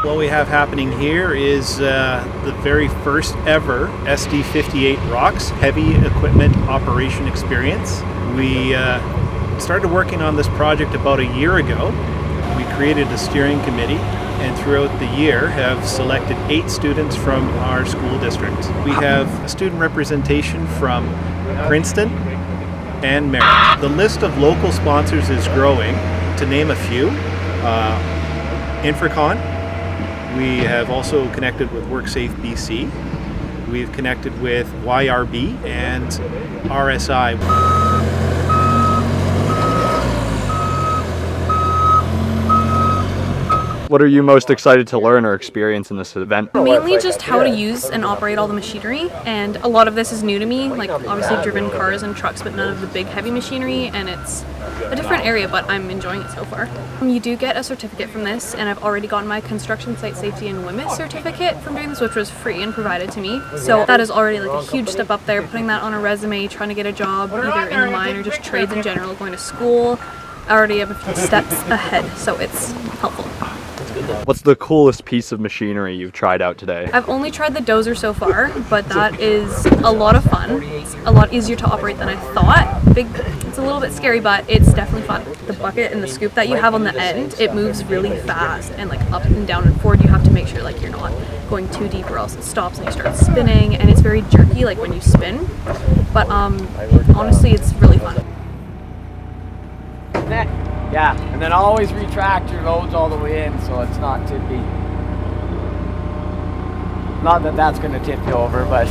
What we have happening here is the very first ever SD58 Rocks heavy equipment operation experience. We started working on this project about a year ago. We created a steering committee and throughout the year have selected 8 students from our school district. We have student representation from Princeton and Merritt. The list of local sponsors is growing. To name a few, Infracon. We have also connected with WorkSafe BC. We've connected with YRB and RSI. What are you most excited to learn or experience in this event? Mainly just how to use and operate all the machinery, and a lot of this is new to me. Like, obviously I've driven cars and trucks, but none of the big heavy machinery, and it's a different area, but I'm enjoying it so far. You do get a certificate from this, and I've already gotten my construction site safety and WMIS certificate from doing this, which was free and provided to me. So that is already like a huge step up there, putting that on a resume, trying to get a job either in the mine or just trades in general, going to school. I already have a few steps ahead, so it's helpful. What's the coolest piece of machinery you've tried out today? I've only tried the dozer so far, but that is a lot of fun. It's a lot easier to operate than I thought. It's a little bit scary, but it's definitely fun. The bucket and the scoop that you have on the end, it moves really fast, and like up and down and forward, you have to make sure like you're not going too deep or else it stops and you start spinning, and it's very jerky like when you spin. But honestly, it's really fun. Yeah, and then always retract your loads all the way in so it's not tippy. Not that that's going to tip you over, but